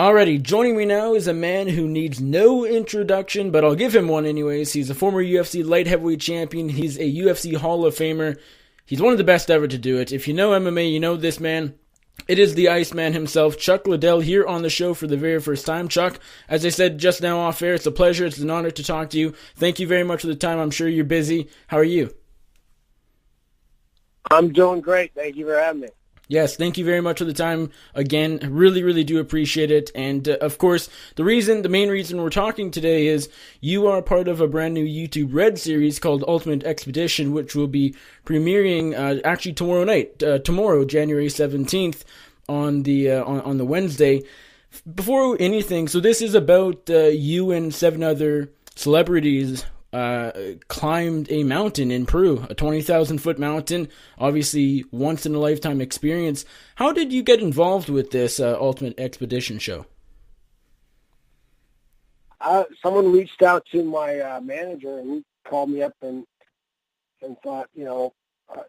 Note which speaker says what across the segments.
Speaker 1: Alrighty, joining me now is a man who needs no introduction, but I'll give him one anyways. He's a former UFC light heavyweight champion. He's a UFC Hall of Famer. He's one of the best ever to do it. If you know MMA, you know this man. It is the Iceman himself, Chuck Liddell, here on the show for the very first time. Chuck, as I said just now off air, it's a pleasure. It's an honor to talk to you. Thank you very much for the time. I'm sure you're busy. How are you?
Speaker 2: I'm doing great. Thank you for having me.
Speaker 1: Yes, thank you very much for the time again. I really do appreciate it. And of course, the main reason we're talking today is you are part of a brand new YouTube Red series called Ultimate Expedition, which will be premiering actually tomorrow night, January 17th on the Wednesday. Before anything, so this is about you and 7 other celebrities climbed a mountain in Peru, a 20,000-foot mountain, obviously once-in-a-lifetime experience. How did you get involved with this Ultimate Expedition show?
Speaker 2: Someone reached out to my manager, and he called me up and thought,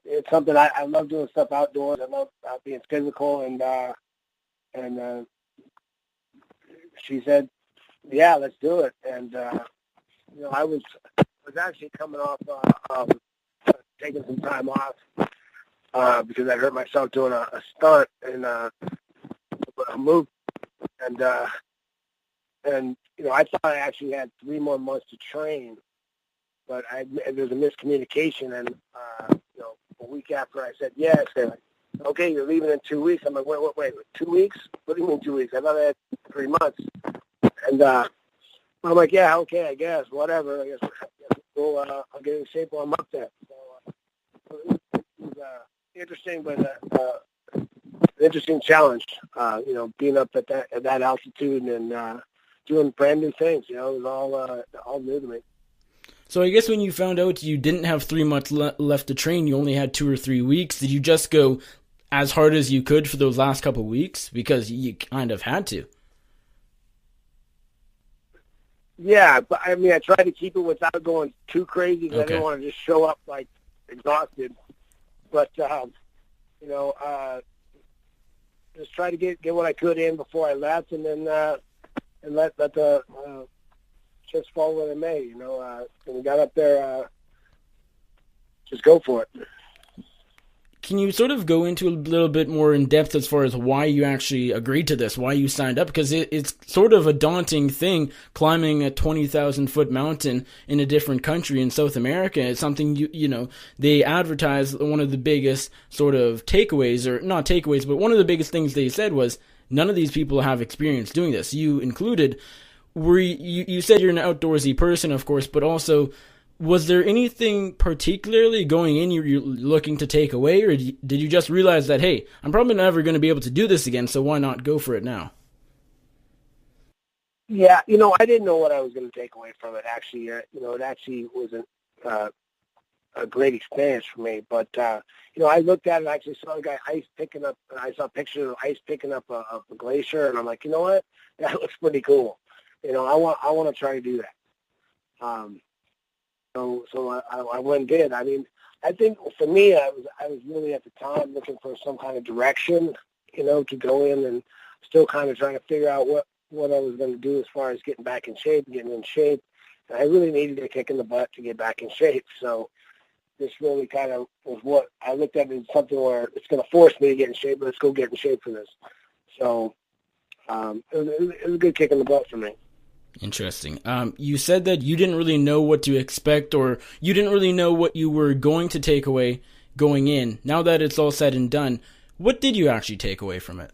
Speaker 2: it's something I love doing stuff outdoors. I love being physical, and she said, yeah, let's do it. And I was actually coming off taking some time off because I hurt myself doing a stunt and a move, and I thought I actually had 3 more months to train, but there was a miscommunication, and a week after I said yes, they're like, okay, you're leaving in 2 weeks. I'm like, wait, 2 weeks? What do you mean 2 weeks? I thought I had 3 months, and I'm like, yeah, okay, I guess, whatever. I guess I'll get in shape while I'm up there. So it was interesting, but an interesting challenge. Being up at that altitude and doing brand new things. It was all new to me.
Speaker 1: So I guess when you found out you didn't have 3 months left to train, you only had 2 or 3 weeks. Did you just go as hard as you could for those last couple of weeks because you kind of had to?
Speaker 2: Yeah, but I mean, I tried to keep it without going too crazy because I didn't want to just show up like exhausted. But just try to get what I could in before I left, and then and let the chips fall where they may. When we got up there, just go for it.
Speaker 1: Can you sort of go into a little bit more in depth as far as why you actually agreed to this, why you signed up? Because it's sort of a daunting thing, climbing a 20,000-foot mountain in a different country in South America. It's something, they advertised one of the biggest sort of takeaways, or not takeaways, but one of the biggest things they said was none of these people have experience doing this. You included. You said you're an outdoorsy person, of course, but also, was there anything particularly going in you're looking to take away, or did you just realize that, hey, I'm probably never going to be able to do this again, so why not go for it now?
Speaker 2: Yeah, I didn't know what I was going to take away from it, actually. It actually wasn't a great experience for me, but, I looked at it, I actually saw a guy I saw pictures of ice picking up a glacier, and I'm like, you know what, that looks pretty cool. I want to try to do that. So I went and did. I mean, I think for me, I was really at the time looking for some kind of direction, to go in, and still kind of trying to figure out what I was going to do as far as getting back in shape, getting in shape. And I really needed a kick in the butt to get back in shape. So this really kind of was what I looked at as something where it's going to force me to get in shape, but let's go get in shape for this. So it was a good kick in the butt for me.
Speaker 1: Interesting. You said that you didn't really know what to expect, or you didn't really know what you were going to take away going in. Now that it's all said and done, what did you actually take away from it?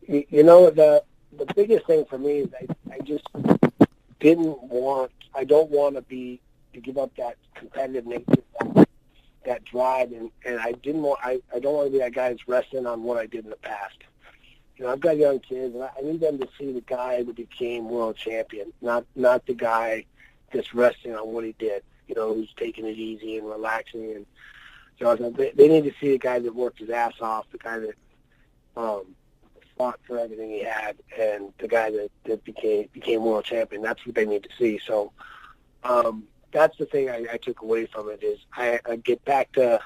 Speaker 2: The biggest thing for me is I just I don't want to give up that competitive nature, that drive, and I don't want to be that guy that's resting on what I did in the past. I've got young kids, and I need them to see the guy that became world champion, not the guy that's resting on what he did, who's taking it easy and relaxing. And so they need to see the guy that worked his ass off, the guy that fought for everything he had, and the guy that became world champion. That's what they need to see. So that's the thing I took away from it is I get back to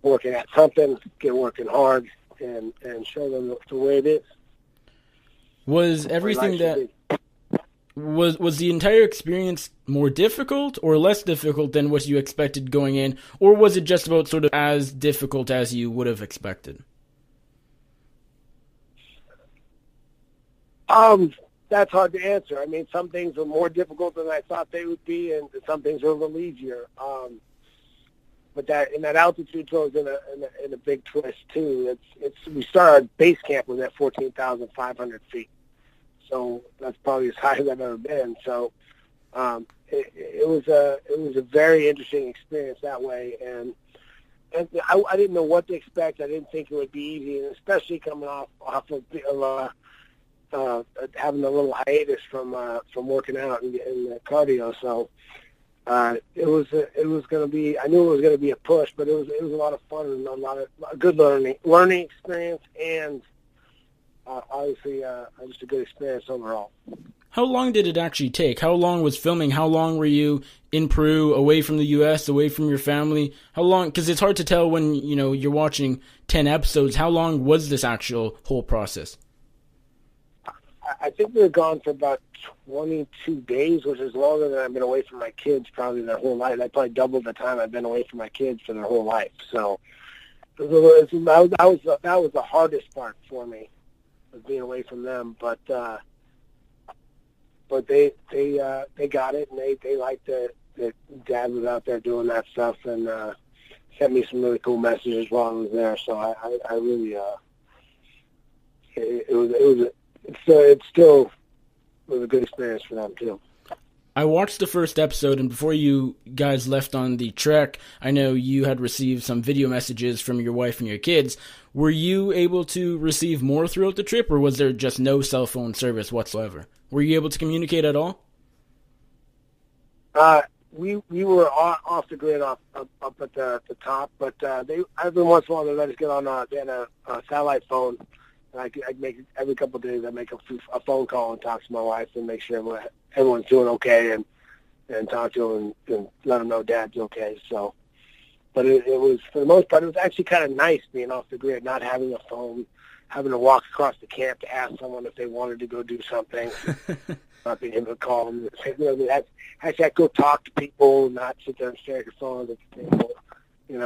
Speaker 2: working at something, get working hard, and show them the way it is.
Speaker 1: Was everything that was the entire experience more difficult or less difficult than what you expected going in, or was it just about sort of as difficult as you would have expected?
Speaker 2: That's hard to answer. I mean, some things were more difficult than I thought they would be, and some things were a little easier. But that altitude throws in a big twist too. We started base camp was at 14,500 feet, so that's probably as high as I've ever been. So it was a very interesting experience that way, and I didn't know what to expect. I didn't think it would be easy, and especially coming off of having a little hiatus from working out and cardio. So it was going to be. I knew it was going to be a push, but it was a lot of fun and a lot of good learning experience, and obviously just a good experience overall.
Speaker 1: How long did it actually take? How long was filming? How long were you in Peru, away from the U.S., away from your family? How long? Because it's hard to tell when you're watching 10 episodes. How long was this actual whole process?
Speaker 2: I think we were gone for about 22 days, which is longer than I've been away from my kids probably their whole life. I probably doubled the time I've been away from my kids for their whole life. So that was the hardest part for me, was being away from them. But they got it, and they liked that Dad was out there doing that stuff, and sent me some really cool messages while I was there. So I really it still was a good experience for them too.
Speaker 1: I watched the first episode, and before you guys left on the trek, I know you had received some video messages from your wife and your kids. Were you able to receive more throughout the trip, or was there just no cell phone service whatsoever? Were you able to communicate at all?
Speaker 2: We were off the grid up at the top, but they every once in a while they let us get on a satellite phone. And I make every couple of days. I make a phone call and talk to my wife and make sure everyone's doing okay, and talk to them and let them know Dad's okay. So, but it was, for the most part, it was actually kind of nice being off the grid, not having a phone, having to walk across the camp to ask someone if they wanted to go do something, not being able to call them. Actually, I go talk to people, not sit there and stare at your phone at the table. It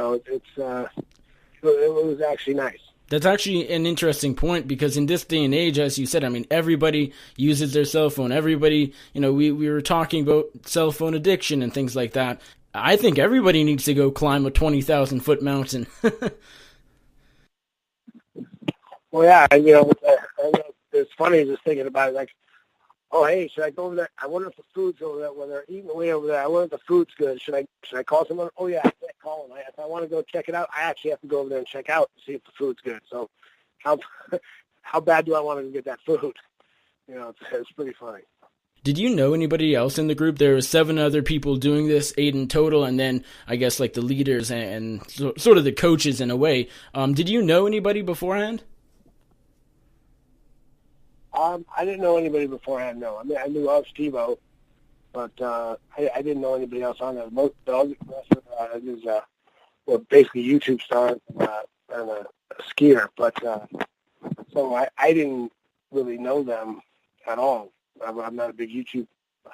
Speaker 2: was actually nice.
Speaker 1: That's actually an interesting point, because in this day and age, as you said, I mean, everybody uses their cell phone. Everybody, we were talking about cell phone addiction and things like that. I think everybody needs to go climb a 20,000-foot mountain.
Speaker 2: Well, yeah, it's funny just thinking about it, like, oh, hey, should I go over there? I wonder if the food's over there, when they're eating away over there. I wonder if the food's good. Should I call someone? Oh, yeah, I can't call them. If I want to go check it out, I actually have to go over there and check out and see if the food's good. So how bad do I want to get that food? It's pretty funny.
Speaker 1: Did you know anybody else in the group? There were 7 other people doing this, 8 in total, and then I guess like the leaders and sort of the coaches in a way. Did you know anybody beforehand?
Speaker 2: I didn't know anybody beforehand, no. I mean, I knew of Steve-O, but I didn't know anybody else on there. Most of the rest of basically YouTube stars and a skier, but so I didn't really know them at all. I'm not a big YouTube.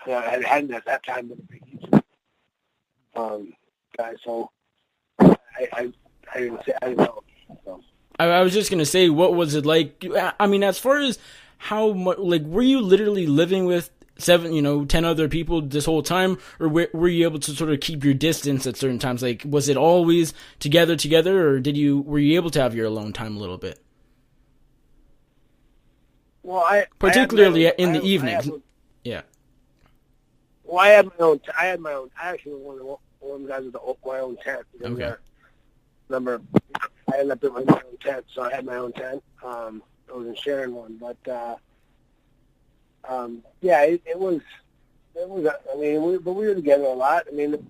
Speaker 2: I hadn't at that time been a big YouTube guy, so I didn't know. So.
Speaker 1: I was just gonna say, what was it like? I mean, as far as how much, like, were you literally living with 10 other people this whole time, or were you able to sort of keep your distance at certain times? Like, was it always together, or were you able to have your alone time a little bit?
Speaker 2: Well,
Speaker 1: particularly in the evenings. Yeah.
Speaker 2: Well, I had my own. I actually was one of the guys with my own tent.
Speaker 1: Okay.
Speaker 2: Remember, I ended up with my own tent, so I had my own tent. I wasn't sharing one, but yeah, it was. I mean, we were together a lot. I mean,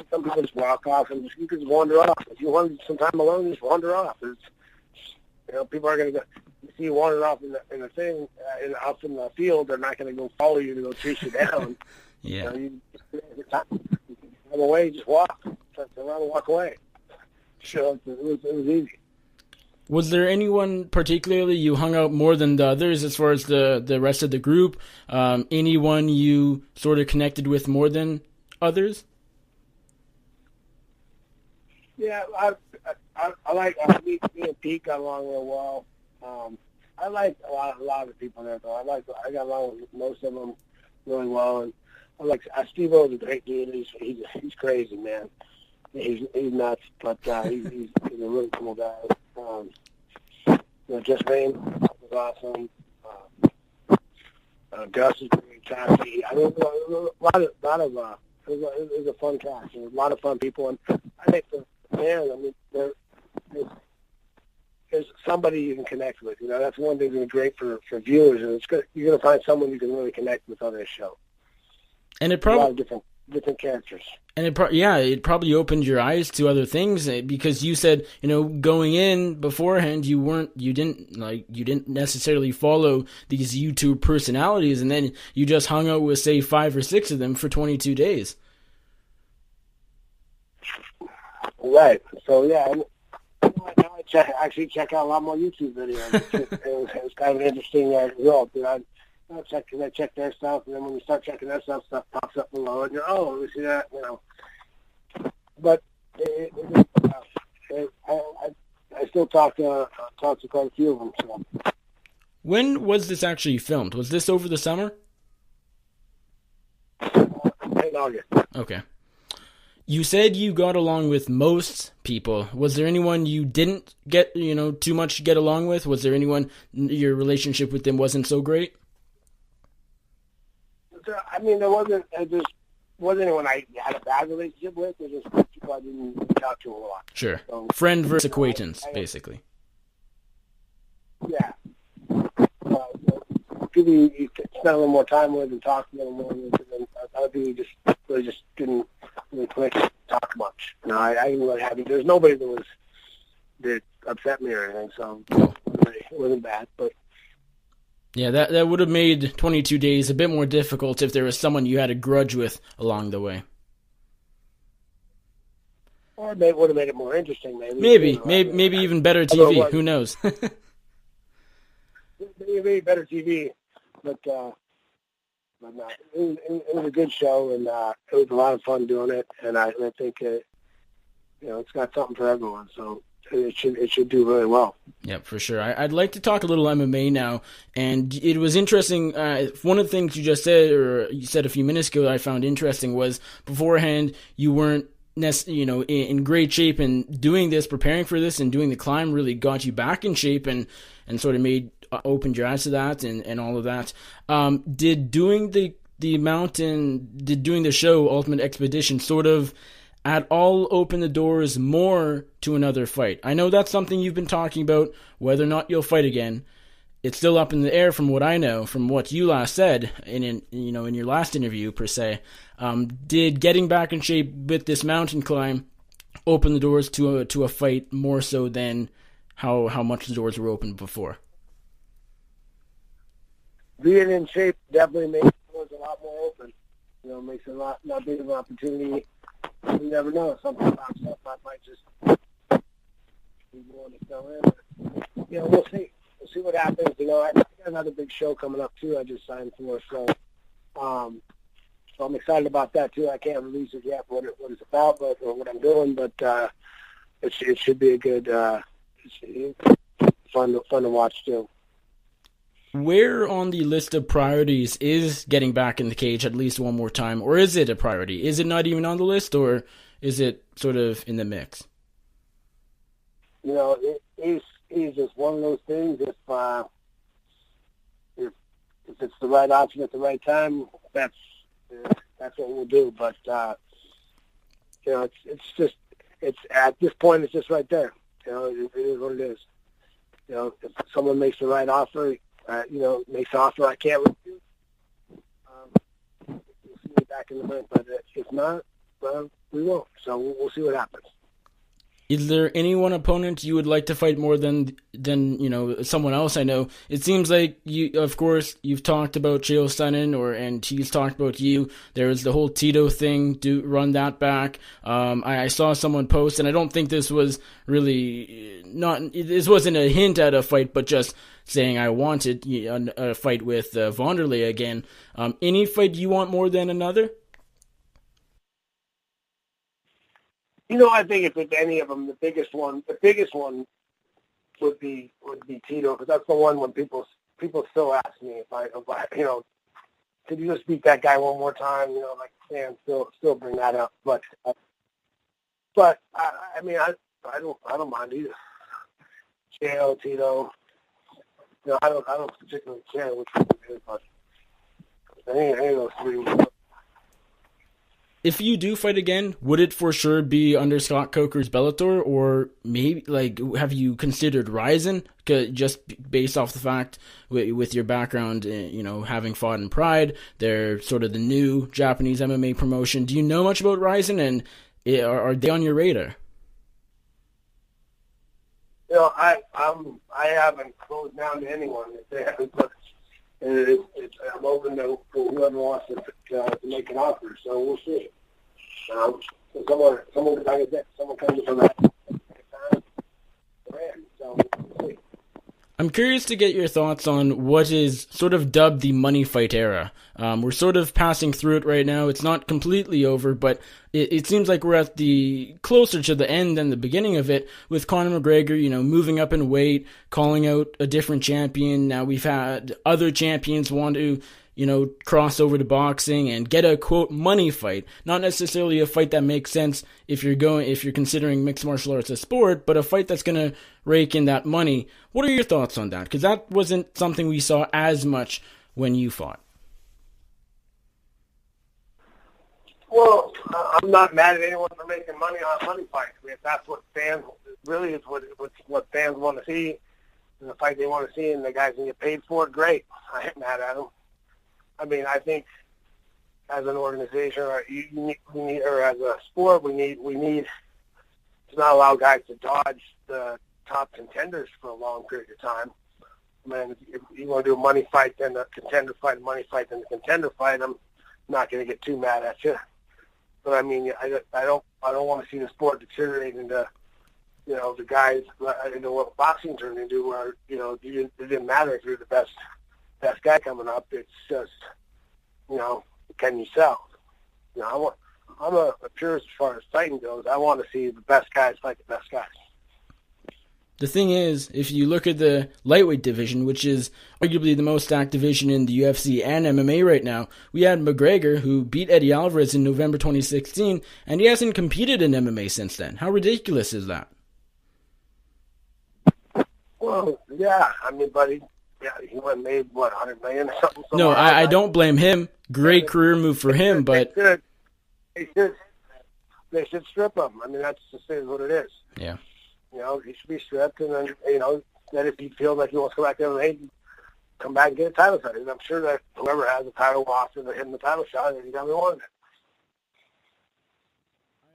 Speaker 2: some people just walk off and you can just wander off. If you want some time alone, just wander off. People are going to go. You see you wander off in the thing, off in the field. They're not going to go follow you to go chase you down.
Speaker 1: Yeah.
Speaker 2: You come away, just walk. Turn around and walk away. So it was easy.
Speaker 1: Was there anyone particularly you hung out more than the others as far as the rest of the group? Anyone you sort of connected with more than others?
Speaker 2: Yeah, I like me and Pete got along real well. I like a lot of the people there though. I got along with most of them really well, and I like Steve O's a great dude. He's crazy, man. He's nuts, but he's a really cool guy. Just Rain was awesome. Gus is great. Cassie. I mean, a lot of it was a fun cast. A lot of fun people, and I think the fans. I mean, there's somebody you can connect with. That's one thing that's great for viewers, and you're going to find someone you can really connect with on this show.
Speaker 1: And it probably
Speaker 2: a lot of different characters.
Speaker 1: And it probably opened your eyes to other things because you said, going in beforehand, you didn't necessarily follow these YouTube personalities, and then you just hung out with, say, 5 or 6 of them for 22 days.
Speaker 2: Right. So yeah, now I actually check out a lot more YouTube videos. It was kind of an interesting result. I check their stuff, and then when you start checking their stuff pops up below, and you're, let me see that, But I still talk to quite a few of them. So.
Speaker 1: When was this actually filmed? Was this over the summer?
Speaker 2: In August.
Speaker 1: Okay. You said you got along with most people. Was there anyone you didn't get, too much to get along with? Was there anyone your relationship with them wasn't so great?
Speaker 2: I mean, there wasn't anyone I had a bad relationship with. There was just people I didn't talk to a lot.
Speaker 1: Sure. So, friend versus acquaintance, basically.
Speaker 2: Yeah. People you spend a little more time with and talk a little more with, and other people just didn't really click, talk much. I didn't really have. There's nobody that upset me or anything, so it wasn't bad, but.
Speaker 1: Yeah, that would have made 22 days a bit more difficult if there was someone you had a grudge with along the way.
Speaker 2: Or it would have made it more interesting, maybe.
Speaker 1: Maybe even better TV. Who knows?
Speaker 2: Maybe better TV, but no, it was a good show, and it was a lot of fun doing it, and I think it's got something for everyone, so. It should do really well.
Speaker 1: Yeah, for sure. I'd like to talk a little MMA now, and it was interesting. One of the things you just said, or you said a few minutes ago, that I found interesting was beforehand you weren't in great shape, and doing this, preparing for this, and doing the climb really got you back in shape, and sort of opened your eyes to that, and all of that. Did doing the show Ultimate Expedition sort of at all open the doors more to another fight? I know that's something you've been talking about, whether or not you'll fight again. It's still up in the air from what I know, from what you last said in your last interview per se. Did getting back in shape with this mountain climb open the doors to a fight more so than how much the doors were open before?
Speaker 2: Being in shape definitely makes the doors a lot more open. Makes it a lot bigger of an opportunity. You never know. Something pops up. I might just be willing to go in. But, we'll see. We'll see what happens. I got another big show coming up, too. I just signed for. So I'm excited about that, too. I can't release it yet, what it's about, or what I'm doing, but it should be a good, fun to watch, too.
Speaker 1: Where on the list of priorities is getting back in the cage at least one more time, or is it a priority? Is it not even on the list, or is it sort of in the mix?
Speaker 2: It is just one of those things. If it's the right option at the right time, that's what we'll do. But it's at this point, it's just right there. It is what it is. If someone makes the right offer. Makes an offer I can't refuse. We'll see it back in the ring, but if not, well, we won't. So we'll see what happens.
Speaker 1: Is there any one opponent you would like to fight more than someone else? I know it seems like you, of course, you've talked about Chael Sonnen, and he's talked about you. There was the whole Tito thing. Do run that back. I saw someone post, and I don't think this was really not. This wasn't a hint at a fight, but just saying I wanted a fight with Wanderlei again. Any fight you want more than another?
Speaker 2: I think if it's any of them, the biggest one would be Tito, because that's the one when people still ask me if I could you just beat that guy one more time? Like fans still bring that up, but I mean I don't mind either. Chael, Tito, I don't particularly care which one it is, but any of those three.
Speaker 1: If you do fight again, would it for sure be under Scott Coker's Bellator, or maybe have you considered Ryzen? Just based off the fact with your background, having fought in Pride, they're sort of the new Japanese MMA promotion. Do you know much about Ryzen, and are they on your radar?
Speaker 2: I haven't closed down to anyone. If they haven't put, I'm open to whoever wants to make an offer. So we'll see. Someone like I said, someone comes from that brand. So we'll see.
Speaker 1: I'm curious to get your thoughts on what is sort of dubbed the money fight era. We're sort of passing through it right now. It's not completely over, but it seems like we're at the closer to the end than the beginning of it, with Conor McGregor, moving up in weight, calling out a different champion. Now we've had other champions want to, cross over to boxing and get a quote money fight. Not necessarily a fight that makes sense if you're considering mixed martial arts a sport, but a fight that's going to rake in that money. What are your thoughts on that? Because that wasn't something we saw as much when you fought.
Speaker 2: Well, I'm not mad at anyone for making money on money fights. I mean, if that's what fans really is what fans want to see, and the fight they want to see, and the guys can get paid for it, great. I ain't mad at them. I mean, I think as an organization, or or as a sport, we need to not allow guys to dodge the top contenders for a long period of time. I mean, if you want to do a money fight, then a contender fight, a money fight, then a contender fight, I'm not going to get too mad at you. But I mean, I don't want to see the sport deteriorate into, the guys into what boxing turned into, where it didn't matter if you're the best guy coming up. It's just, can you sell? I'm a purist as far as fighting goes. I want to see the best guys fight the best guys.
Speaker 1: The thing is, if you look at the lightweight division, which is arguably the most stacked division in the UFC and MMA right now, we had McGregor, who beat Eddie Alvarez in November 2016, and he hasn't competed in MMA since then. How ridiculous is that?
Speaker 2: Well, yeah, I mean, but he went and made, $100 million or something?
Speaker 1: No, I don't blame him. Great career move for him, but...
Speaker 2: They should strip him. I mean, that's just what it is.
Speaker 1: Yeah.
Speaker 2: He should be stripped, and then, then if he feels like he wants to go back to MMA, come back and get a title shot. And I'm sure that whoever has a title will offer him the title shot, and he definitely wanted it.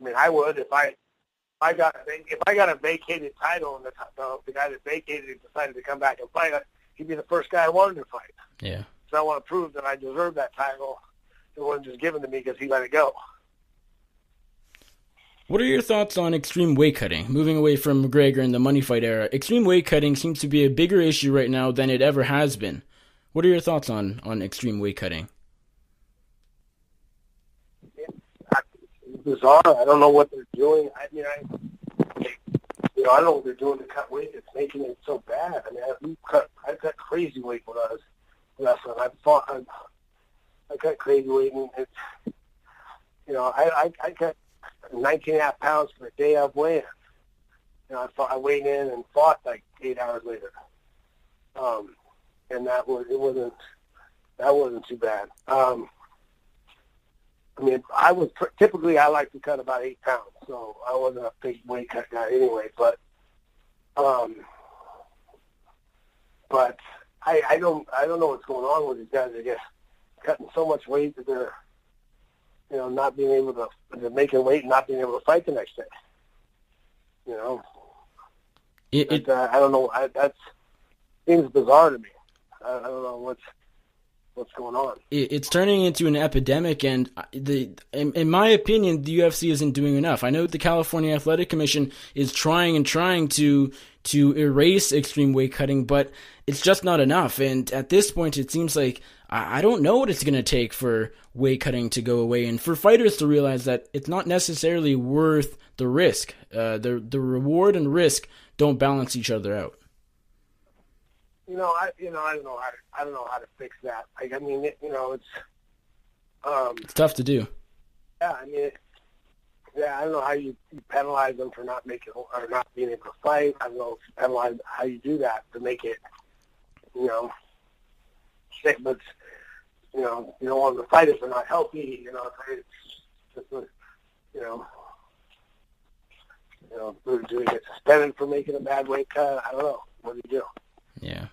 Speaker 2: I mean, I would if I got a vacated title, and the guy that vacated it decided to come back and fight, he'd be the first guy I wanted to fight.
Speaker 1: Yeah.
Speaker 2: So I want to prove that I deserve that title. It wasn't just given to me because he let it go.
Speaker 1: What are your thoughts on extreme weight cutting? Moving away from McGregor and the money fight era, extreme weight cutting seems to be a bigger issue right now than it ever has been. What are your thoughts on extreme weight cutting?
Speaker 2: It's bizarre. I don't know what they're doing. I don't know what they're doing to cut weight. It's making it so bad. I mean, I cut crazy weight when I was wrestling. I cut crazy weight, and it's, I cut 19.5 pounds for a day of weigh-in. I weighed in and fought like 8 hours later, and that wasn't too bad. I mean, typically I like to cut about 8 pounds, so I wasn't a big weight cut guy anyway. But I don't know what's going on with these guys. They're just cutting so much weight that they're not being able to, they're making weight and not being able to fight the next day. You know,
Speaker 1: It
Speaker 2: I don't know. That seems bizarre to me. I don't know what's going on.
Speaker 1: it's turning into an epidemic, and in my opinion, the UFC isn't doing enough. I know the California Athletic Commission is trying to erase extreme weight cutting, but it's just not enough. And at this point, it seems like I don't know what it's going to take for weight cutting to go away, and for fighters to realize that it's not necessarily worth the risk. The reward and risk don't balance each other out.
Speaker 2: I don't know how to fix that. Like, I mean,
Speaker 1: It's tough to do.
Speaker 2: yeah, I mean, I don't know how you penalize them for not making or not being able to fight. I don't know if you penalize how you do that to make it, sick, but you don't want them to fight if they're not healthy. It's just do they get suspended for making a bad weight cut? I don't know. What do you do?
Speaker 1: Yeah.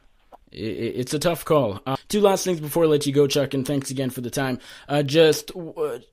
Speaker 1: It's a tough call. Two last things before I let you go, Chuck, and thanks again for the time. CTE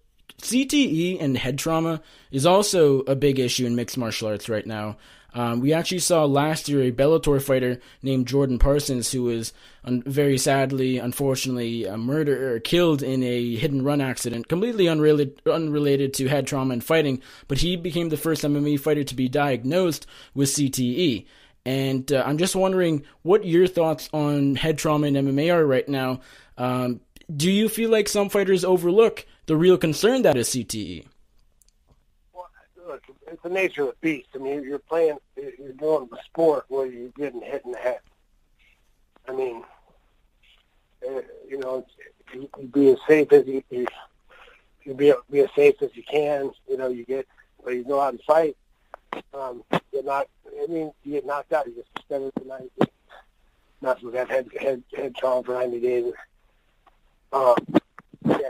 Speaker 1: and head trauma is also a big issue in mixed martial arts right now. We actually saw last year a Bellator fighter named Jordan Parsons who was very sadly, unfortunately, murdered or killed in a hit-and-run accident, completely unrelated to head trauma and fighting, but he became the first MMA fighter to be diagnosed with CTE. And I'm just wondering what your thoughts on head trauma in MMA are right now. Do you feel like some fighters overlook the real concern that is CTE?
Speaker 2: Well, look, it's the nature of the beast. I mean, you're doing a sport where you're getting hit in the head. I mean, you be as safe as you be as safe as you can. You go out and fight. You get knocked out. You get suspended for 90 days. Not with that head trauma for 90 days. I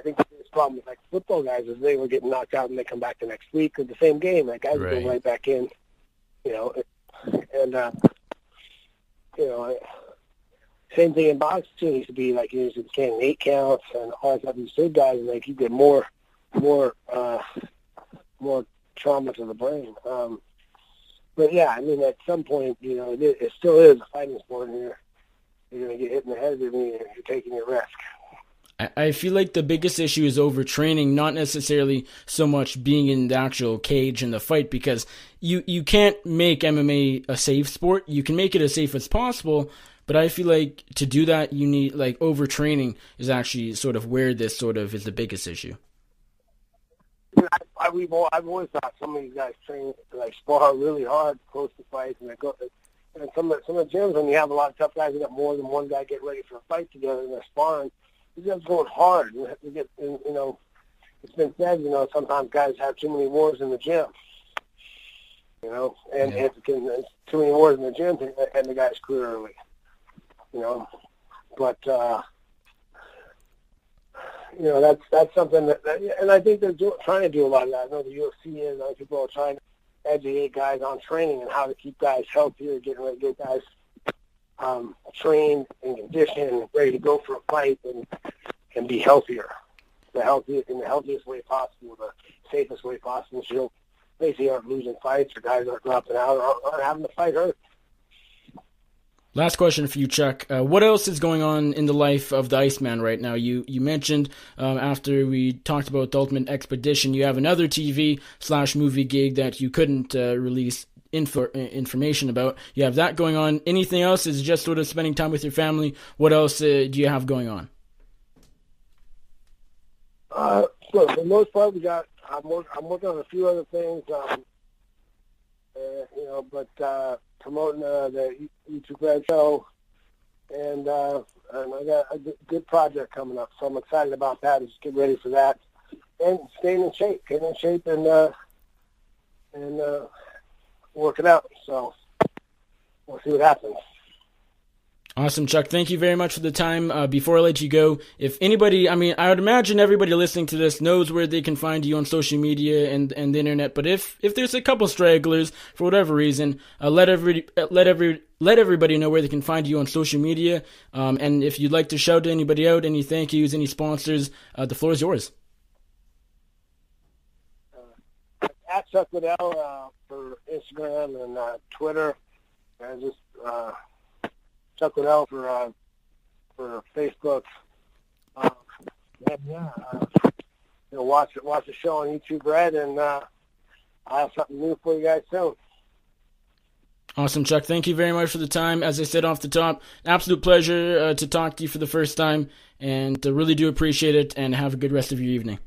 Speaker 2: think the biggest problem with like football guys is they were getting knocked out and they come back the next week with the same game. Like guys go right back in. Same thing in boxing. It used to be like you used to be 8 counts and all that stuff. These big guys, like you get more trauma to the brain. But yeah, I mean, at some point, it still is a fighting sport, and you're going to get hit in the head. I mean, you're taking a risk.
Speaker 1: I feel like the biggest issue is overtraining, not necessarily so much being in the actual cage in the fight, because you can't make MMA a safe sport. You can make it as safe as possible, but I feel like to do that, you need, like, overtraining is actually sort of where this sort of is the biggest issue.
Speaker 2: I've always thought some of these guys train, like, spar really hard close to fights, and they go. And some of the gyms, when you have a lot of tough guys, you got more than one guy get ready for a fight together, and they're sparring. These guys going hard. You have to get, it's been said, sometimes guys have too many wars in the gym. And if it's too many wars in the gym, and the guys quit early. But. That's something that, and I think they're trying to do a lot of that. I know the UFC is. Other people are trying to educate guys on training and how to keep guys healthier, getting ready to get guys trained and conditioned and ready to go for a fight and be healthier, in the healthiest way possible, the safest way possible, so you basically aren't losing fights or guys aren't dropping out or aren't having the fight hurt.
Speaker 1: Last question for you, Chuck. What else is going on in the life of the Iceman right now? You mentioned after we talked about the Ultimate Expedition, you have another TV/movie gig that you couldn't release information about. You have that going on. Anything else? Is it just sort of spending time with your family? What else do you have going on?
Speaker 2: So for the most part, I'm working on a few other things. But promoting the YouTube Red Show, and I got a good project coming up, so I'm excited about that. Just get ready for that, and getting in shape, and working out. So we'll see what happens.
Speaker 1: Awesome, Chuck. Thank you very much for the time. Before I let you go, if anybody, I would imagine everybody listening to this knows where they can find you on social media and the internet, but if there's a couple stragglers, for whatever reason, let everybody know where they can find you on social media, and if you'd like to shout anybody out, any thank yous, any sponsors, the floor is yours.
Speaker 2: At Chuck Liddell for Instagram and Twitter. And just Chuck Liddell for Facebook. Watch the show on YouTube, Red, and I'll have something new for you guys soon.
Speaker 1: Awesome, Chuck. Thank you very much for the time. As I said off the top, absolute pleasure to talk to you for the first time, and really do appreciate it, and have a good rest of your evening.